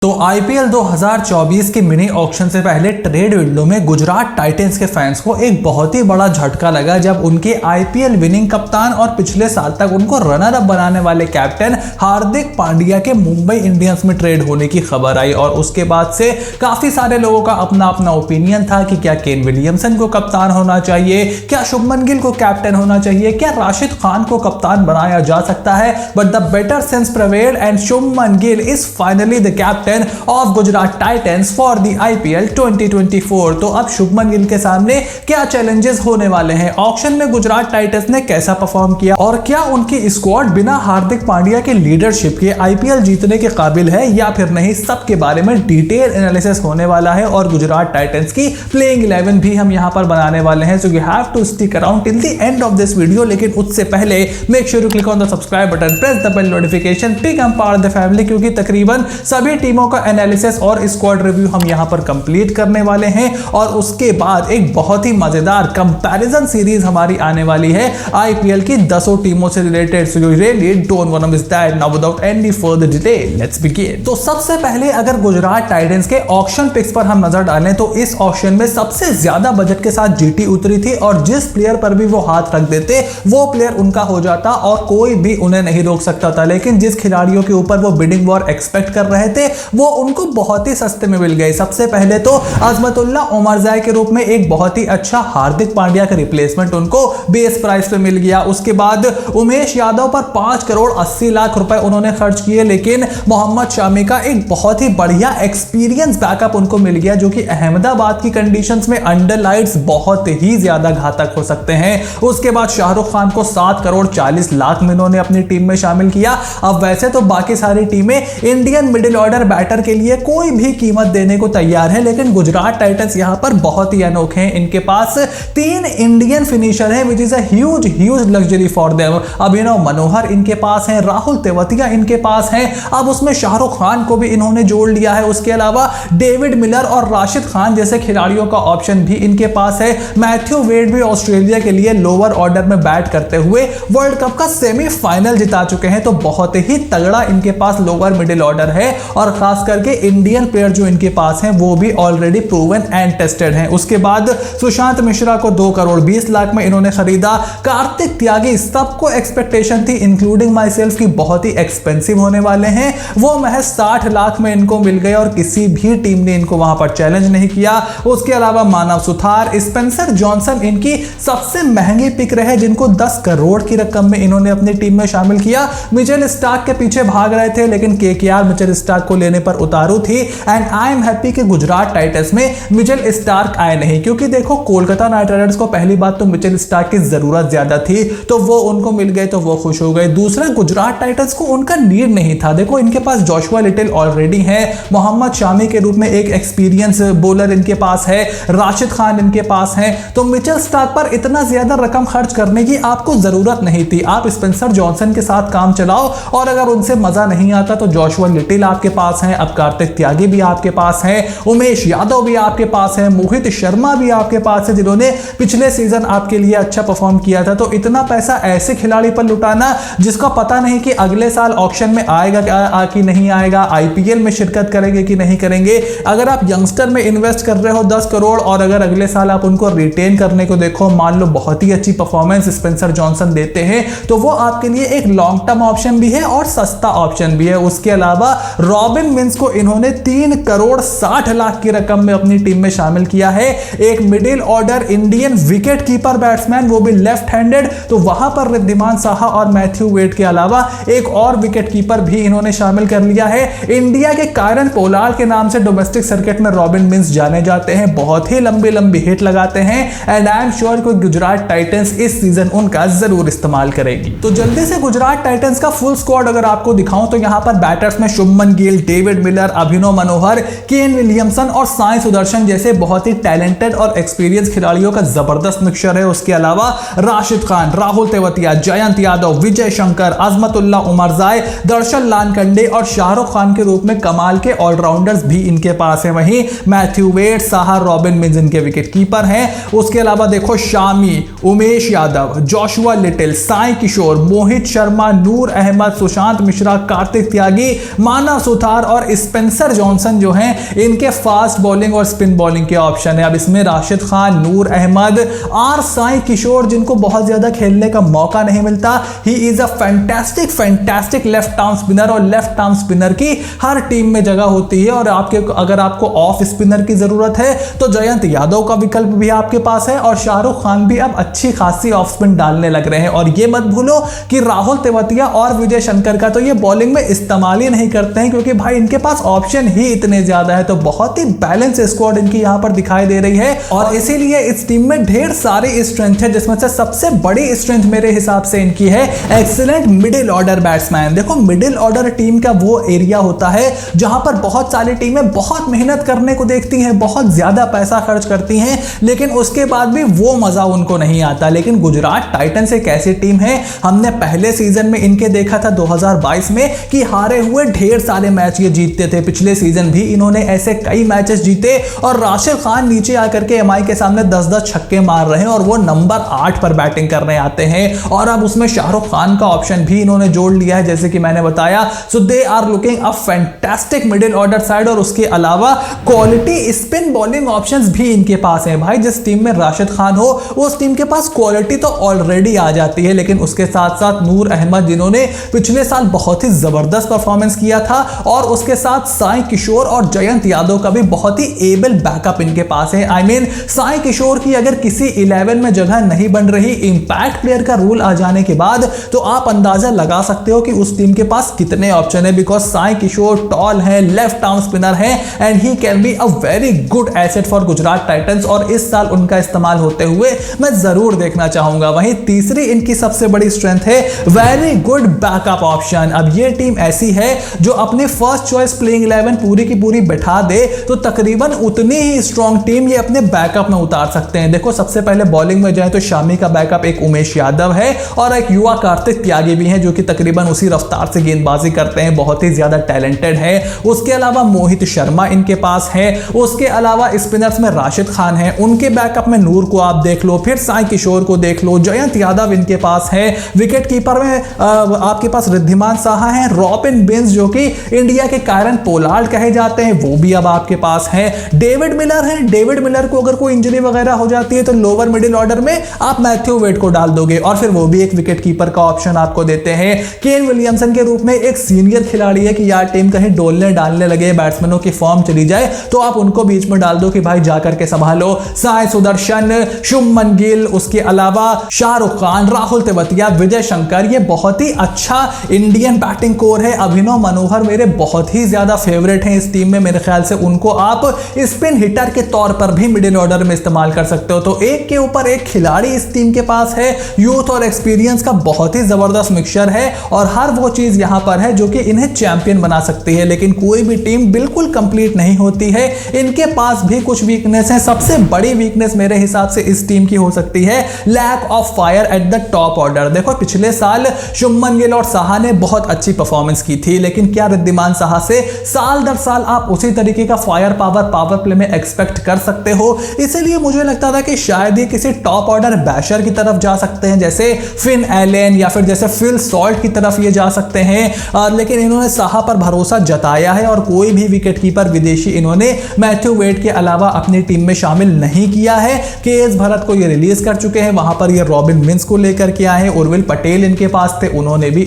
तो आईपीएल 2024 के mini auction से पहले ट्रेड विंडो में गुजरात टाइटंस के फैंस को एक बहुत ही बड़ा झटका लगा जब उनके आईपीएल विनिंग कप्तान और पिछले साल तक उनको रनर अप बनाने वाले कैप्टन हार्दिक पांड्या के मुंबई इंडियंस में ट्रेड होने की खबर आई। और उसके बाद से काफी सारे लोगों का अपना अपना ओपिनियन था कि क्या केन विलियमसन को कप्तान होना चाहिए, क्या शुभमन गिल को कैप्टन होना चाहिए, क्या राशिद खान को कप्तान बनाया जा सकता है। But the better sense prevailed and Shubman Gill is finally the captain of Gujarat Titans for the IPL 2024। तो अब शुभमन गिल के सामने क्या चैलेंजेस होने वाले हैं, ऑक्शन में गुजरात टाइटंस ने कैसा परफॉर्म किया और क्या उनकी स्क्वाड बिना हार्दिक पांड्या के लीडरशिप के आईपीएल जीतने के काबिल है या फिर नहीं, सबके बारे में डिटेल एनालिसिस होने वाला है। और गुजरात टाइटंस की प्लेइंग 11 भी हम यहां पर बनाने वाले हैं, so you have to stick around till the end of this video. लेकिन उससे पहले make sure to click on the subscribe button, press the bell notification, become part of the family, क्योंकि तकरीबन सभी टीमों का एनालिसिस और स्क्वाड रिव्यू हम यहां पर कंप्लीट करने वाले हैं। और उसके बाद एक बहुत ही मजेदार कंपैरिजन सीरीज हमारी आने वाली है आईपीएल की 10 टीमों से related, so you really don't want to miss that. Now without any further delay let's begin. तो सबसे पहले अगर गुजरात टाइटंस के ऑक्शन पिक्स पर हम नजर डालें तो इस ऑक्शन में सबसे ज्यादा बजट के साथ जीटी उतरी थी और जिस प्लेयर पर भी वो हाथ रख देते वो प्लेयर उनका हो जाता और कोई भी उन्हें नहीं रोक सकता था। लेकिन जिस खिलाड़ियों के ऊपर वो बिडिंग वॉर एक्सपेक्ट कर रहे थे वो उनको बहुत ही सस्ते में मिल गए। सबसे पहले तो अजमतुल्ला उमरजाई के रूप में एक बहुत ही अच्छा हार्दिक पांड्या का रिप्लेसमेंट उनको बेस प्राइस पे मिल गया। उसके बाद उमेश यादव पर 5 करोड़ 80 लाख रुपए उन्होंने खर्च किए, लेकिन मोहम्मद शामी का एक बहुत ही बढ़िया एक्सपीरियंस बैकअप उनको मिल गया जो कि अहमदाबाद की कंडीशंस में अंडर लाइट्स बहुत ही ज्यादा घातक हो सकते हैं। उसके बाद शाहरुख खान को 7 करोड़ 40 लाख में इन्होंने अपनी टीम में शामिल किया। अब वैसे तो बाकी सारी टीमें इंडियन मिडिल ऑर्डर बैटर के लिए कोई भी कीमत देने को तैयार है, लेकिन गुजरात टाइटंस यहां पर बहुत ही अनोखे हैं। इनके पास 3 इंडियन फिनिशर हैं which is a huge luxury for them. Abhinav Manohar इनके पास हैं, राहुल तेवतिया इनके पास हैं, अब उसमें शाहरुख खान को भी इन्होंने जोड़ लिया है। उसके अलावा डेविड मिलर और राशिद खान जैसे खिलाड़ियों का ऑप्शन भी इनके पास है। मैथ्यू वेड भी ऑस्ट्रेलिया के लिए लोअर ऑर्डर में बैट करते हुए वर्ल्ड कप का सेमीफाइनल जिता चुके हैं, तो बहुत ही तगड़ा इनके पास लोअर मिडिल ऑर्डर है। और खास करके इंडियन प्लेयर जो इनके पास हैं वो भी ऑलरेडी प्रूवन एंड टेस्टेड हैं। उसके बाद सुशांत मिश्रा को 2 करोड़ 20 लाख में इन्होंने खरीदा। कार्तिक त्यागी, सबको एक्सपेक्टेशन थी इंक्लूडिंग माई सेल्फ की बहुत ही एक्सपेंसिव होने वाले हैं, वो महज 60 लाख में इनको मिल गए और किसी भी टीम ने इनको वहां पर चैलेंज नहीं किया। उसके अलावा मानव सुथार, स्पेंसर जॉनसन इनकी सबसे महंगी पिक रहे जिनको 10 करोड़ की रकम में इन्होंने अपनी टीम में शामिल किया। मिचेल स्टार्क के पीछे भाग रहे थे लेकिन केकेआर मिचेल स्टार्क को लेने पर उतारू थी। एंड आई एम हैप्पी कि गुजरात टाइटंस में मिचेल स्टार्क आए नहीं, क्योंकि देखो कोलकाता नाइट राइडर्स को पहली बात तो मिचेल स्टार्क की जरूरत ज्यादा थी, तो वो उनको मिल गए तो वो खुश हो गए। दूसरा, गुजरात टाइटंस को उनका नीड नहीं था। देखो इनके पास जोशुआ लिटिल ऑलरेडी है, मोहम्मद शामी के रूप में एक एक्सपीरियंस बॉलर इनके पास है, राशिद खान इनके पास है, तो मिचेल स्टार्क पर इतना ज्यादा रकम खर्च करने की आपको जरूरत नहीं थी। आप स्पेंसर जॉनसन के साथ काम चलाओ और अगर उनसे मजा नहीं आता तो जोशुआ लिटिल आपके पास है, अब कार्तिक त्यागी भी आपके पास है, उमेश यादव भी आपके पास है, मोहित शर्मा भी आपके पास है जिन्होंने पिछले सीजन आपके लिए अच्छा परफॉर्म किया था। तो इतना पैसा ऐसे खिलाड़ी पर लुटाना जिसका पता नहीं कि अगले साल ऑक्शन में आएगा कि नहीं आएगा, आईपीएल में शिरकत करेंगे कि नहीं करेंगे। अगर आप यंगस्टर में इन्वेस्ट कर रहे हो 10 करोड़ और अगर अगले साल आप उनको रिटेन करने को देखो, मान लो बहुत ही अच्छी परफॉर्मेंस स्पेंसर जॉनसन देते हैं, तो वो आपके लिए एक लॉन्ग टर्म ऑप्शन भी है और सस्ता ऑप्शन भी है। उसके अलावा रॉबिन मिन्स को इन्होंने 3 करोड़ 60 लाख की रकम में अपनी टीम में शामिल किया है। एक middle order Indian wicket keeper batsman, वो भी लेफ्ट हैंडेड, तो वहां पर रिद्धिमान साहा और मैथ्यू वेड के अलावा एक और विकेट कीपर भी इन्होंने शामिल कर लिया है। इंडिया के कायरन पोलार्ड के नाम से डोमेस्टिक सर्किट में रॉबिन मिन्स जाने जाते हैं, बहुत ही लंबी लंबी हिट लगाते हैं एंड आई एम श्योर कि गुजरात टाइटंस इस सीजन उनका जरूर इस्तेमाल करेगी। तो जल्दी से गुजरात टाइटंस का फुल स्क्वाड अगर आपको दिखाऊं तो यहां पर बैटर्स में शुभमन गिल, डेविड मिलर, अभिनव मनोहर, केन विलियमसन और साई सुदर्शन जैसे बहुत ही टैलेंटेड और एक्सपीरियंस खिलाड़ियों का जबरदस्त मिक्सचर है। उसके अलावा राशिद खान, राहुल तेवतिया, जयंत यादव, विजय शंकर, अजमतुल्ला उमरजाई, दर्शन लानकंडे और शाहरुख खान के रूप में कमाल के ऑलराउंडर्स भी इनके पास हैं। वहीं Matthew Wade, Saha, Robin Minz इनके विकेट कीपर हैं। उसके अलावा देखो शामी, उमेश यादव, जोशुआ लिटिल, साई किशोर, मोहित शर्मा, नूर अहमद, सुशांत मिश्रा, कार्तिक त्यागी, मानव सुथार और स्पेंसर जॉनसन जो हैं इनके फास्ट बॉलिंग और स्पिन बॉलिंग के ऑप्शन है। अब इसमें राशिद खान, नूर अहमद और साई किशोर, जिनको बहुत ज्यादा खेलने का मौका नहीं मिलता। He is a fantastic left arm spinner और लेफ्ट आर्म स्पिनर की हर टीम में जगह होती है। और अगर आपको ऑफ स्पिनर की जरूरत है तो जयंत यादव का विकल्प भी आपके पास है और शाहरुख खान भी अब अच्छी खासी ऑफ स्पिन डालने लग रहे हैं। और ये मत भूलो कि राहुल तेवतिया और विजय शंकर का तो ये बॉलिंग में इस्तेमाल ही नहीं करते हैं, क्योंकि भाई इनके पास ऑप्शन ही इतने ज्यादा है। तो बहुत ही बैलेंस स्क्वाड इनकी यहां पर दिखाई दे रही है और इसीलिए इस टीम में ढेर सारी स्ट्रेंथ है, जिसमें से सबसे बड़ी स्ट्रेंथ मेरे हिसाब से इनकी है एक्सीलेंट मिडिल ऑर्डर बैट्समैन। देखो, मिडिल ऑर्डर टीम का वो एरिया होता है जहां पर बहुत सारी टीमें बहुत मेहनत करने को देखती हैं, बहुत ज्यादा पैसा खर्च करती हैं, लेकिन उसके बाद भी वो मजा उनको नहीं आता। लेकिन गुजरात टाइटंस एक ऐसी टीम है, हमने पहले सीजन में इनके देखा था 2022 में कि हारे हुए ढेर सारे मैच ये जीतते थे। पिछले सीजन भी इन्होंने ऐसे कई मैचेस जीते और राशिद खान नीचे आकर के एमआई के सामने 10-10 छक्के मार रहे हैं और वो नंबर 8 पर बैटिंग करने आते हैं। और अब उसमें शाहरुख खान का ऑप्शन भी इन्होंने जोड़ लिया है, जैसे कि मैंने बताया। So they are looking a fantastic middle order side और उसके अलावा क्वालिटी स्पिन बॉलिंग ऑप्शंस भी इनके पास है। भाई, जिस टीम में राशिद खान हो उस टीम के पास क्वालिटी तो ऑलरेडी आ जाती है, लेकिन उसके साथ साथ नूर अहमद, जिन्होंने पिछले साल बहुत ही जबरदस्त परफॉर्मेंस किया था, और उसके साथ साई किशोर और जयंत यादव का भी बहुत ही एबल बैकअप इनके पास है। आई मीन, साई किशोर की अगर किसी 11 में जगह नहीं बन रही इंपैक्ट प्लेयर का रूल आ जाने के बाद, तो आप अंदाजा लगा सकते हो कि उस टीम के पास कितने ऑप्शन है। बिकॉज साई किशोर टॉल है, लेफ्ट आर्म स्पिनर है and he can be a very good asset for Gujarat Titans, और इस साल उनका इस्तेमाल होते हुए मैं जरूर देखना चाहूंगा। वहीं तीसरी इनकी सबसे बड़ी स्ट्रेंथ है वेरी गुड बैकअप ऑप्शन। अब ये टीम ऐसी है जो अपने फर्स्ट चॉइस प्लेइंग 11 पूरी की पूरी बैठा दे तो तकरीबन उतनी ही स्ट्रॉन्ग टीम ये अपने बैकअप में उतार सकते हैं। देखो, सबसे पहले बॉलिंग में जाए तो शामी का बैकअप एक उमेश यादव है और एक युवा कार्तिक त्यागी भी है, जो कि तकरीबन उसी रफ्तार से गेंदबाजी करते हैं, बहुत ही ज्यादा टैलेंटेड है। उसके अलावा मोहित शर्मा इनके पास है। उसके अलावा स्पिनर्स में राशिद खान है, उनके बैकअप में नूर को आप देख लो, फिर साई किशोर को देख लो, जयंत यादव इनके पास है। विकेट कीपर में आपके पास रिद्धिमान साहा है, रॉबिन बिन्स जो कि इंडिया के कायरन पोलार्ड कहे जाते हैं, वो भी अब आपके पास है। डेविड मिलर है, डेविड मिलर को अगर कोई इंजरी वगैरह हो जाती है तो लोअर मिडिल ऑर्डर में आप मैथ्यू वेड को डाल दोगे और फिर वो भी एक विकेट कीपर का ऑप्शन आपको देते हैं। केन विलियमसन के रूप में एक सीनियर खिलाड़ी है कि यार टीम कहीं डोलने डालने लगे, बैट्समैनों की फॉर्म चली जाए तो आप उनको बीच में डाल दो कि भाई जाकर के संभालो। साई सुदर्शन, शुभमन गिल, उसके अलावा शाहरुख खान, राहुल तेवतिया, विजय शंकर, ये बहुत ही अच्छा इंडियन बैटिंग कोर है। अभिनव मनोहर मेरे बहुत ही ज्यादा फेवरेट हैं इस टीम में, मेरे ख्याल से उनको आप स्पिन हिटर के तौर पर भी मिडिल ऑर्डर में इस्तेमाल कर सकते हो। तो एक के ऊपर एक खिलाड़ी इस टीम के पास है, यूथ और एक्सपीरियंस का बहुत ही जबरदस्त मिक्सचर है और हर वो चीज यहां पर है जो कि इन्हें चैंपियन बना सकती है। लेकिन कोई भी टीम बिल्कुल कंप्लीट नहीं होती है, इनके पास भी कुछ वीकनेस है। सबसे बड़ी वीकनेस मेरे हिसाब से इस टीम की हो सकती है lack of fire at the top order. देखो, पिछले साल शुभमन गिल और साहा ने बहुत अच्छी परफॉर्मेंस की थी, लेकिन क्या रिद्धिमान साहा से साल दर साल आप उसी तरीके का फायर पावर प्ले में एक्सपेक्ट कर सकते हो? इसीलिए मुझे लगता था कि शायद ये किसी टॉप ऑर्डर बैशर की तरफ जा सकते हैं, जैसे फिन एलन या फिर जैसे फिल सॉल्ट की तरफ ये जा सकते हैं। लेकिन इन्होंने साहा पर भरोसा जताया है और कोई भी विकेटकीपर विदेशी इन्होंने मैथ्यू वेड के अलावा अपनी टीम में शामिल नहीं किया है। केएस भरत को ये रिलीज कर चुके हैं, वहां पर ये रॉबिन मिन्स को लेकर के आए हैं। उर्विल पटेल इनके पास थे, उन्होंने भी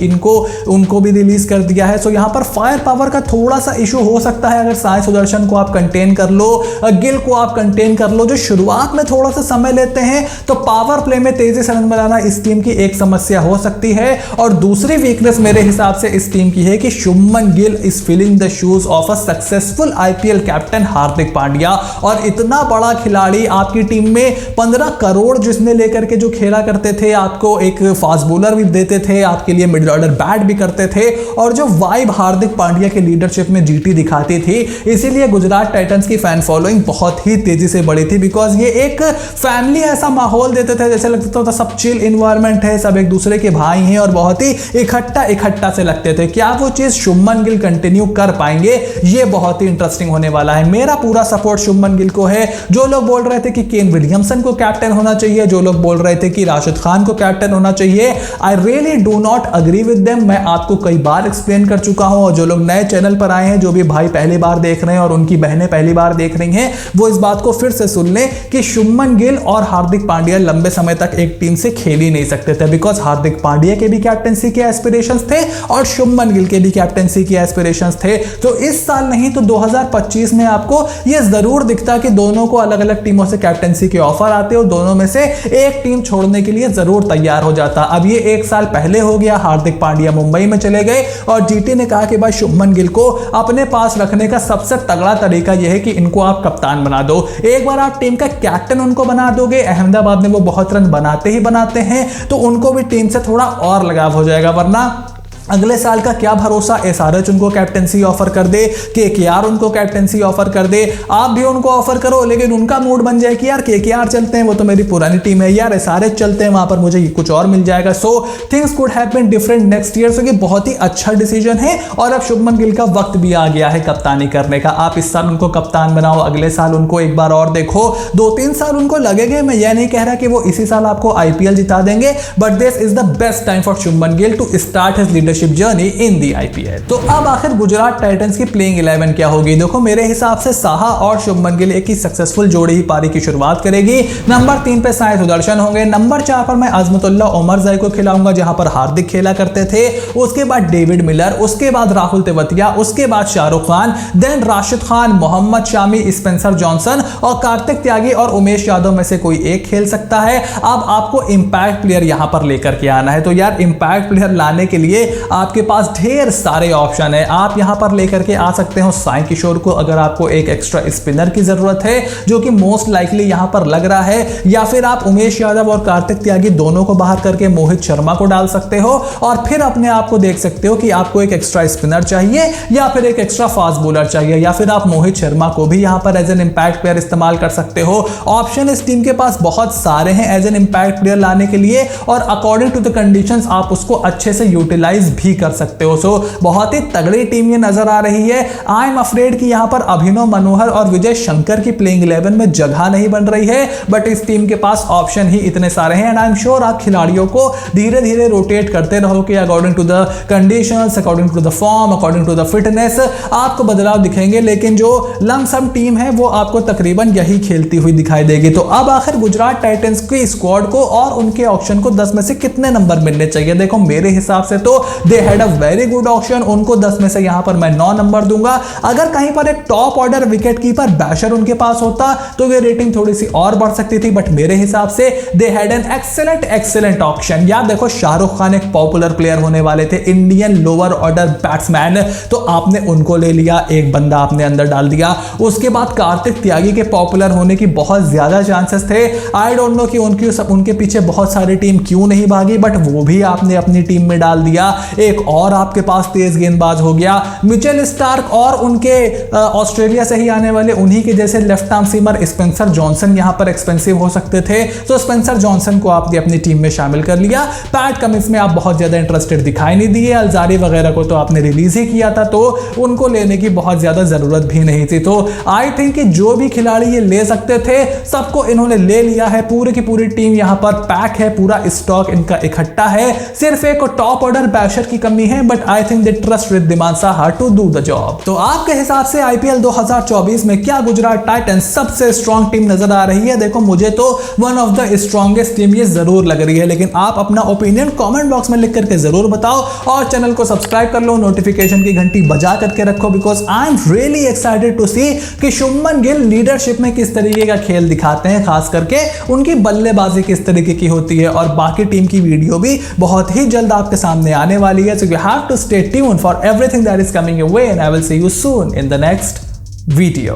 उनको भी रिलीज कर दिया है। सो यहां पर फायर पावर का थोड़ा सा इशू हो सकता है। अगर साई सुदर्शन को आप कंटेन कर लो, गिल को आप कंटेन कर लो, जो शुरुआत में थोड़ा सा समय लेते हैं, तो पावर प्ले में तेजी से रन बनाना इस टीम की एक समस्या हो सकती है। और दूसरी वीकनेस मेरे हिसाब से इस टीम की है कि Shubman Gill is filling the shoes of a successful IPL captain Hardik Pandya. और इतना बड़ा खिलाड़ी आपकी टीम में 15 करोड़ जिसने लेकर के जो खेला करते थे, आपको एक फास्ट बॉलर भी देते थे, आपके लिए मिडिल ऑर्डर बैट भी करते थे, और जो वाइब हार्दिक पांड्या के लीडरशिप में जीटी दिखाती थी, इसीलिए गुजरात टाइटंस की फैन फॉलोइंग बहुत ही तेजी से बढ़ी थी। बिकॉज ये एक फैमिली ऐसा माहौल देते थे, जैसे लगता था सब चिल इन्वायरमेंट है, सब एक दूसरे के भाई हैं और बहुत ही इकट्ठा से लगते थे। क्या वो चीज शुभमन गिल कंटिन्यू कर पाएंगे? ये बहुत ही इंटरेस्टिंग होने वाला है। मेरा पूरा सपोर्ट शुभमन गिल को है। जो लोग बोल रहे थे कि केन विलियमसन को कैप्टन होना चाहिए, जो लोग बोल रहे थे कि राशिद खान को कैप्टन होना चाहिए, I really do not agree with them. मैं आपको कई बार एक्सप्लेन कर चुका हूं, और जो लोग नए चैनल पर आए हैं, जो भी भाई पहली बार देख रहे हैं और उनकी बहनें पहली बार देख रही हैं, वो इस बात को फिर से सुन लें कि शुभमन गिल और हार्दिक पांड्या लंबे समय तक एक टीम से खेल ही नहीं सकते थे, बिकॉज हार्दिक पांड्या के भी कैप्टेंसी के एस्पिरेशंस थे और शुभमन गिल के भी कैप्टेंसी के एस्पिरेशंस थे। तो इस साल नहीं तो 2025 में आपको यह जरूर दिखता कि दोनों को अलग अलग टीमों से कैप्टेंसी के ऑफर आते और दोनों में से एक टीम छोड़ने के लिए जरूर तैयार हो जाता। अब ये एक साल पहले हो गया, हार्दिक पांड्या मुंबई में चले गए और जीटी ने कहा कि भाई शुभमन गिल को अपने पास रखने का सबसे तगड़ा तरीका यह है कि इनको आप कप्तान बना दो। एक बार आप टीम का कैप्टन उनको बना दोगे, अहमदाबाद में वो बहुत रन बनाते ही बनाते हैं, तो उनको भी टीम से थोड़ा और लगाव हो जाएगा। वरना अगले साल का क्या भरोसा, एसआरएच उनको कैप्टेंसी ऑफर कर दे, केकेआर उनको कैप्टेंसी ऑफर कर दे, आप भी उनको ऑफर करो, लेकिन उनका मूड बन जाए कि यार केकेआर चलते हैं, वो तो मेरी पुरानी टीम है, यार एसआरएच चलते हैं, वहां पर मुझे कुछ और मिल जाएगा। So things could have been different next year. So ये बहुत ही अच्छा डिसीजन है और अब शुभमन गिल का वक्त भी आ गया है कप्तानी करने का। आप इस साल उनको कप्तान बनाओ, अगले साल उनको एक बार और देखो, 2-3 साल उनको लगेंगे। मैं ये नहीं कह रहा कि वो इसी साल आपको आईपीएल जिता देंगे, but this is the best time for Shubman Gill to start his leadership journey in the IPL. तो अब आखिर गुजरात टाइटंस की प्लेइंग 11 क्या होगी? देखो मेरे हिसाब से साहा और शुभमन गिल एक ही सक्सेसफुल जोड़ी ही पारी की शुरुआत करेगी। नंबर 3 पे साई सुदर्शन होंगे, नंबर 4 पर मैं अजमतुल्लाह उमरजाई को खिलाऊंगा जहां पर हार्दिक खेला करते थे, उसके बाद डेविड मिलर, उसके बाद राहुल तेवतिया, उसके बाद Shahrukh Khan, then Rashid Khan, Mohammed Shami, Spencer Johnson और कार्तिक त्यागी और उमेश यादव में से कोई एक खेल सकता है। अब आपको इंपैक्ट प्लेयर यहां पर लेकर के आना है, तो यार इंपैक्ट प्लेयर लाने के लिए आपके पास ढेर सारे ऑप्शन है। आप यहां पर लेकर के आ सकते हो साई किशोर को, अगर आपको एक एक्स्ट्रा स्पिनर की जरूरत है, जो कि मोस्ट लाइकली यहां पर लग रहा है, या फिर आप उमेश यादव और कार्तिक त्यागी दोनों को बाहर करके मोहित शर्मा को डाल सकते हो और फिर अपने आप को देख सकते हो कि आपको एक एक्स्ट्रा स्पिनर चाहिए या फिर एक एक्स्ट्रा फास्ट बॉलर चाहिए, या फिर आप मोहित शर्मा को भी यहां पर एज एन इंपैक्ट प्लेयर इस्तेमाल कर सकते हो। ऑप्शन इस टीम के पास बहुत सारे हैं एज एन इंपैक्ट प्लेयर लाने के लिए और अकॉर्डिंग टू द कंडीशंस आप उसको अच्छे से यूटिलाइज भी कर सकते हो। सो बहुत ही तगड़ी टीम ये नजर आ रही है। आई एम अफ्रेड कि यहां पर अभिनव मनोहर और विजय शंकर की प्लेइंग 11 में जगह नहीं बन रही है, बट इस टीम के पास ऑप्शन ही इतने सारे हैं एंड आई एम श्योर आप खिलाड़ियों को धीरे धीरे रोटेट करते रहो कि according to the conditions, according to the form, according to the fitness आपको बदलाव दिखेंगे, लेकिन जो लमसम टीम है वो आपको तकरीबन यही खेलती हुई दिखाई देगी। तो अब आखिर गुजरात टाइटंस की स्क्वाड को और उनके ऑप्शन को 10 में से कितने नंबर मिलने चाहिए? देखो मेरे हिसाब से तो they had a very good option, उनको 10 में से यहां पर मैं 9 नंबर दूंगा। अगर कहीं पर एक टॉप ऑर्डर विकेट कीपर बैशर उनके पास होता तो ये रेटिंग थोड़ी सी और बढ़ सकती थी, बट मेरे हिसाब से they had an excellent option. यार देखो शाहरुख खान एक पॉपुलर प्लेयर होने वाले थे, इंडियन लोअर ऑर्डर बैट्समैन, तो आपने उनको ले लिया, एक बंदा आपने अंदर डाल दिया। उसके बाद कार्तिक त्यागी के पॉपुलर होने की बहुत ज्यादा चांसेस थे। आई डोंट नो कि उनके पीछे बहुत सारी टीम क्यों नहीं भागी, बट वो भी आपने अपनी टीम में डाल दिया। एक और आपके पास तेज गेंदबाज हो गया मिचेल स्टार्क और उनके ऑस्ट्रेलिया से ही आने वाले उन्हीं के जैसे left arm seamer Spencer Johnson यहां पर एक्सपेंसिव हो सकते थे, तो स्पेंसर जॉनसन को आपने अपनी टीम में शामिल कर लिया। पैट कमिंस में आप बहुत ज्यादा इंटरेस्टेड दिखाई नहीं दिए, अलजारी वगैरह को तो आपने रिलीज ही किया था, तो उनको लेने की बहुत ज्यादा जरूरत भी नहीं थी। तो आई थिंक कि जो भी खिलाड़ी ये ले सकते थे सबको इन्होंने ले लिया है। पूरी की पूरी टीम यहां पर पैक है, पूरा स्टॉक इनका इकट्ठा है, सिर्फ एक टॉप ऑर्डर बैशर की कमी है, but I think they trust Riddhiman Saha to do the job. तो आपके हिसाब से आईपीएल 2024 में क्या गुजरात टाइटंस सबसे स्ट्रॉन्ग टीम नजर आ रही है? देखो मुझे तो one of the strongest team ये जरूर लग रही है, लेकिन आप अपना ओपिनियन कमेंट बॉक्स में लिख करके जरूर बताओ और चैनल को सब्सक्राइब कर लो, नोटिफिकेशन की घंटी बजा करके रखो, because I am really excited to see कि शुभमन गिल लीडरशिप में किस तरीके का खेल दिखाते हैं, खास करके उनकी बल्लेबाजी किस तरीके की होती है, और बाकी टीम की वीडियो भी बहुत ही जल्द आपके सामने आने वाली है। So you have to stay tuned for everything that is coming your way and I will see you soon in the next video.